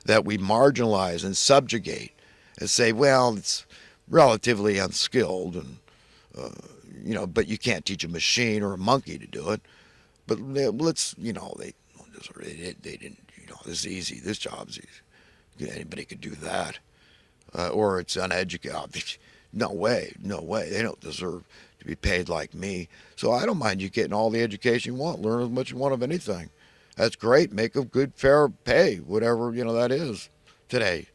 that we marginalize and subjugate and say, well, it's relatively unskilled and but you can't teach a machine or a monkey to do it. But let's, they didn't, this is easy. This job's easy. Anybody could do that. Or it's uneducated. No way, no way. They don't deserve to be paid like me. So I don't mind you getting all the education you want. Learn as much as you want of anything. That's great. Make a good, fair pay, whatever, that is today.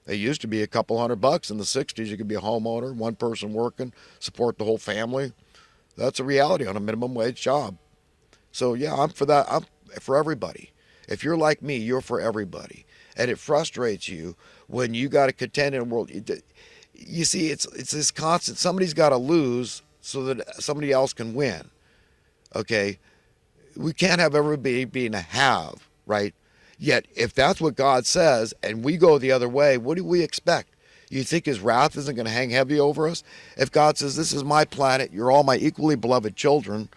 It used to be a couple $100 in the 60s. You could be a homeowner, one person working, support the whole family. That's a reality on a minimum wage job. So, yeah, I'm for that. I'm for everybody. If you're like me, you're for everybody. And it frustrates you when you got to contend in a world. You see, it's this constant. Somebody's got to lose so that somebody else can win. Okay? We can't have everybody being a have, right? Yet, if that's what God says and we go the other way, what do we expect? You think his wrath isn't going to hang heavy over us? If God says, this is my planet, you're all my equally beloved children,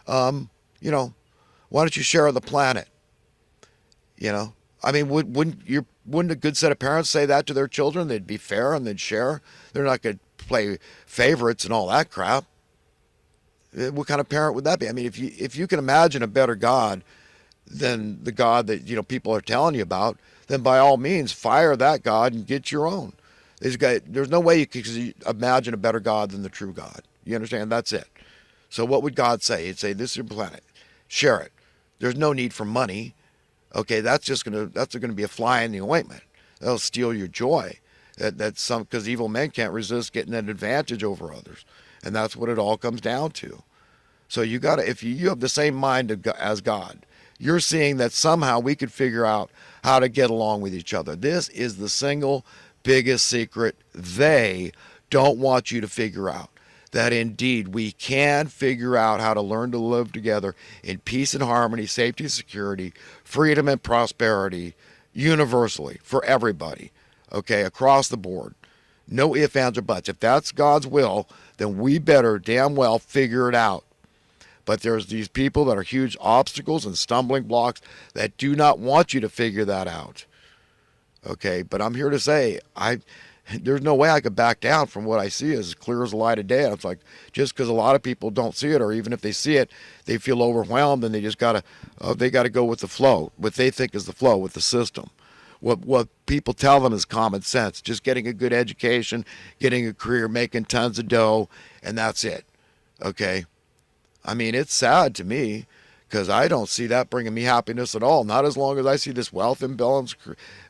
why don't you share the planet? I mean, wouldn't a good set of parents say that to their children? They'd be fair and they'd share. They're not going to play favorites and all that crap. What kind of parent would that be? I mean, if you can imagine a better God than the God that people are telling you about, then by all means fire that God and get your own. There's no way you can imagine a better God than the true God. You understand? That's it. So what would God say? He'd say, this is your planet. Share it. There's no need for money. Okay, that's gonna be a fly in the ointment. That'll steal your joy. Because evil men can't resist getting an advantage over others, and that's what it all comes down to. So if you have the same mind as God, you're seeing that somehow we could figure out how to get along with each other. This is the single biggest secret they don't want you to figure out. That indeed we can figure out how to learn to live together in peace and harmony, safety and security, freedom and prosperity, universally, for everybody, okay, across the board. No ifs, ands, or buts. If that's God's will, then we better damn well figure it out. But there's these people that are huge obstacles and stumbling blocks that do not want you to figure that out. Okay, but I'm here to say, there's no way I could back down from what I see as clear as the light of day. And it's like, just because a lot of people don't see it, or even if they see it, they feel overwhelmed and they just gotta go with the flow, what they think is the flow with the system. What people tell them is common sense, just getting a good education, getting a career, making tons of dough, and that's it. Okay, I mean, it's sad to me because I don't see that bringing me happiness at all. Not as long as I see this wealth imbalance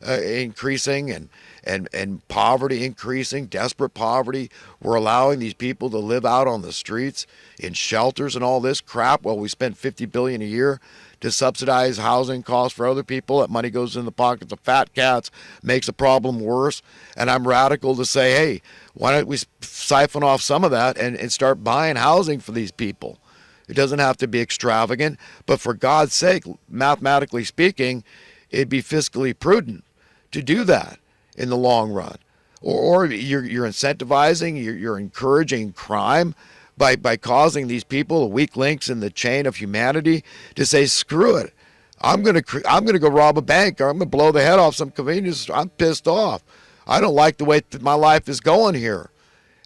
increasing and poverty increasing, desperate poverty. We're allowing these people to live out on the streets in shelters and all this crap while we spend $50 billion a year to subsidize housing costs for other people. That money goes in the pockets of fat cats, makes the problem worse. And I'm radical to say, hey, why don't we siphon off some of that and start buying housing for these people? It doesn't have to be extravagant, but for God's sake, mathematically speaking, it'd be fiscally prudent to do that in the long run. Or you're incentivizing, you're encouraging crime by causing these people, the weak links in the chain of humanity, to say, screw it. I'm gonna go rob a bank, or I'm gonna blow the head off some convenience store. I'm pissed off. I don't like the way that my life is going here.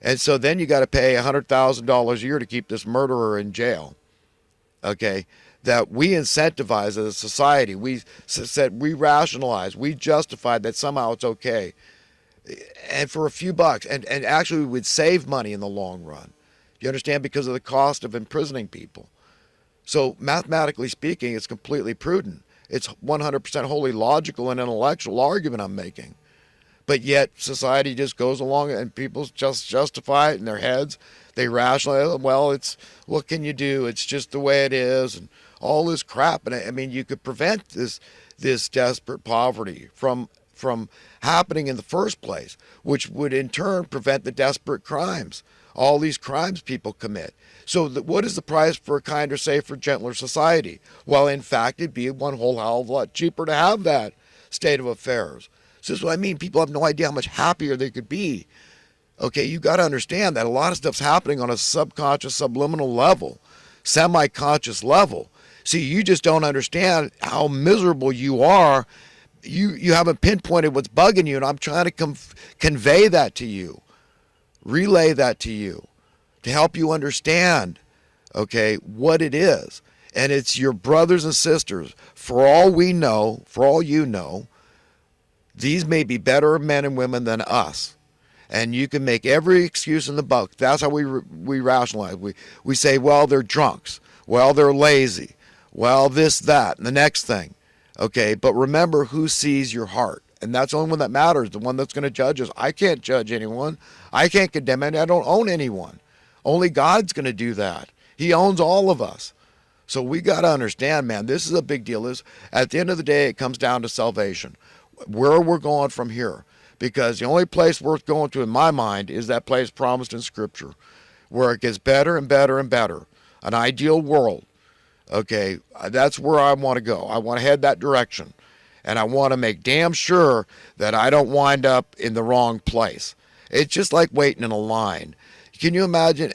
And so then you got to pay $100,000 a year to keep this murderer in jail. Okay, that we incentivize as a society. We said, we rationalize, we justified that somehow it's okay, and for a few bucks, and actually we would save money in the long run. You understand? Because of the cost of imprisoning people. So mathematically speaking, it's completely prudent. It's 100% wholly logical and intellectual argument I'm making. But yet society just goes along and people just justify it in their heads. They rationalize, well, what can you do? It's just the way it is, and all this crap. And I mean, you could prevent this desperate poverty from happening in the first place, which would in turn prevent the desperate crimes, all these crimes people commit. So what is the price for a kinder, safer, gentler society? Well, in fact, it'd be one whole hell of a lot cheaper to have that state of affairs. So this is what I mean. People have no idea how much happier they could be. Okay, you got to understand that a lot of stuff's happening on a subconscious, subliminal level, semi-conscious level. See, you just don't understand how miserable you are you haven't pinpointed what's bugging you, and I'm trying to convey that to you, relay that to you, to help you understand, okay, what it is. And it's your brothers and sisters. For all we know, for all you know, these may be better men and women than us. And you can make every excuse in the book. That's how we rationalize. We say, well, they're drunks. Well, they're lazy. Well, this, that, and the next thing. Okay, but remember who sees your heart. And that's the only one that matters, the one that's going to judge us. I can't judge anyone. I can't condemn anyone. I don't own anyone. Only God's going to do that. He owns all of us. So we got to understand, man, this is a big deal. At the end of the day, it comes down to salvation. Where we're going from here. Because the only place worth going to, in my mind, is that place promised in Scripture, where it gets better and better and better. An ideal world. Okay, that's where I want to go. I want to head that direction. And I want to make damn sure that I don't wind up in the wrong place. It's just like waiting in a line. Can you imagine,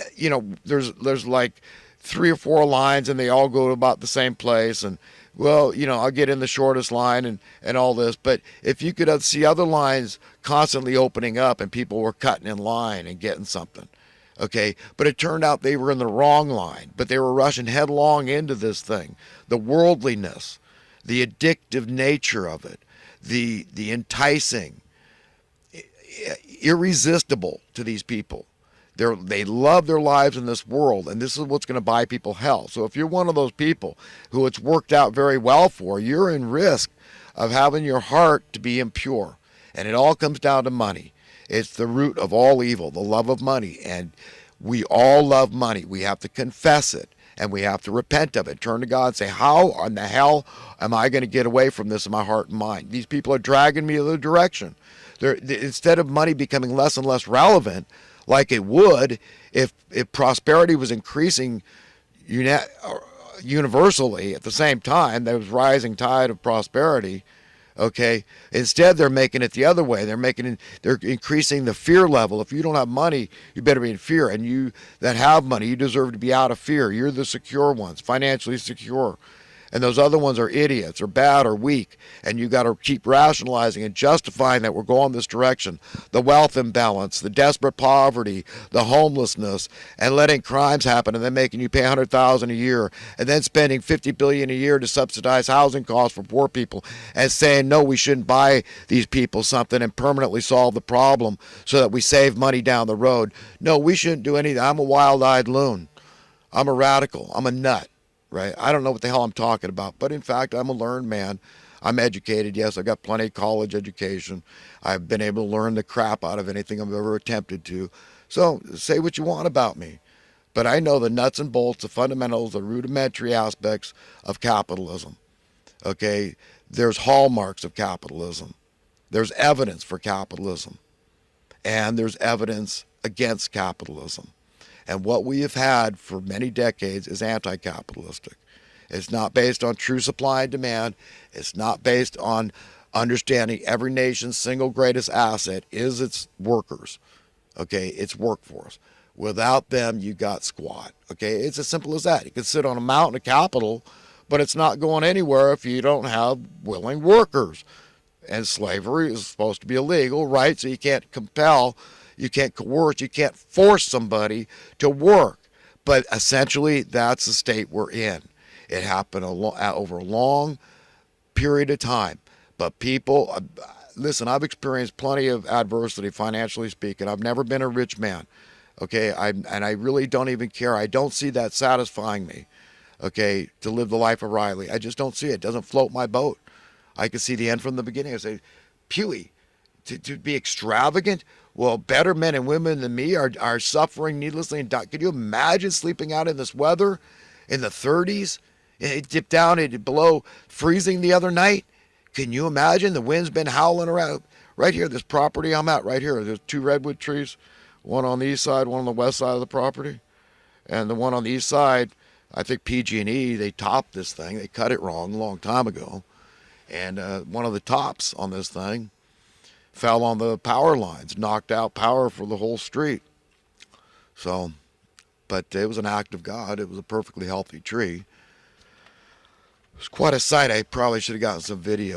there's like 3 or 4 lines and they all go to about the same place, and well, I'll get in the shortest line and all this. But if you could see other lines constantly opening up and people were cutting in line and getting something, okay, but it turned out they were in the wrong line, but they were rushing headlong into this thing. The worldliness, the addictive nature of it, the enticing, irresistible to these people. They love their lives in this world, and this is what's going to buy people hell. So if you're one of those people who it's worked out very well for, you're in risk of having your heart to be impure. And it all comes down to money. It's the root of all evil, the love of money. And we all love money. We have to confess it, and we have to repent of it. Turn to God and say, how in the hell am I going to get away from this in my heart and mind? These people are dragging me the other direction. Instead of money becoming less and less relevant, like it would if prosperity was increasing universally at the same time, there was rising tide of prosperity. Okay, instead they're making it the other way. They're increasing the fear level. If you don't have money, you better be in fear. And you that have money, you deserve to be out of fear. You're the secure ones, financially secure. And those other ones are idiots or bad or weak. And you got to keep rationalizing and justifying that we're going this direction. The wealth imbalance, the desperate poverty, the homelessness, and letting crimes happen and then making you pay $100,000 a year and then spending $50 billion a year to subsidize housing costs for poor people and saying, no, we shouldn't buy these people something and permanently solve the problem so that we save money down the road. No, we shouldn't do anything. I'm a wild-eyed loon. I'm a radical. I'm a nut. Right? I don't know what the hell I'm talking about, but in fact, I'm a learned man. I'm educated. Yes, I got plenty of college education. I've been able to learn the crap out of anything I've ever attempted to. So say what you want about me, but I know the nuts and bolts, the fundamentals, the rudimentary aspects of capitalism. Okay? There's hallmarks of capitalism. There's evidence for capitalism. And there's evidence against capitalism. And what we have had for many decades is anti-capitalistic. It's not based on true supply and demand. It's not based on understanding every nation's single greatest asset is its workers. Okay, its workforce. Without them, you got squat. Okay, it's as simple as that. You can sit on a mountain of capital, but it's not going anywhere if you don't have willing workers. And slavery is supposed to be illegal, right? So you can't compel, you can't coerce, you can't force somebody to work. But essentially, that's the state we're in. It happened over a long period of time. But people, listen, I've experienced plenty of adversity, financially speaking. I've never been a rich man, okay? And I really don't even care. I don't see that satisfying me, okay, to live the life of Riley. I just don't see it. It doesn't float my boat. I can see the end from the beginning. I say, Pewy, to be extravagant? Well, better men and women than me are suffering needlessly and die. Could you imagine sleeping out in this weather in the 30s? It dipped down below freezing the other night. Can you imagine? The wind's been howling around. Right here, this property I'm at, right here, there's 2 redwood trees, one on the east side, one on the west side of the property. And the one on the east side, I think PG&E, they topped this thing. They cut it wrong a long time ago. And one of the tops on this thing fell on the power lines, knocked out power for the whole street. So, but it was an act of God. It was a perfectly healthy tree. It was quite a sight. I probably should have gotten some video.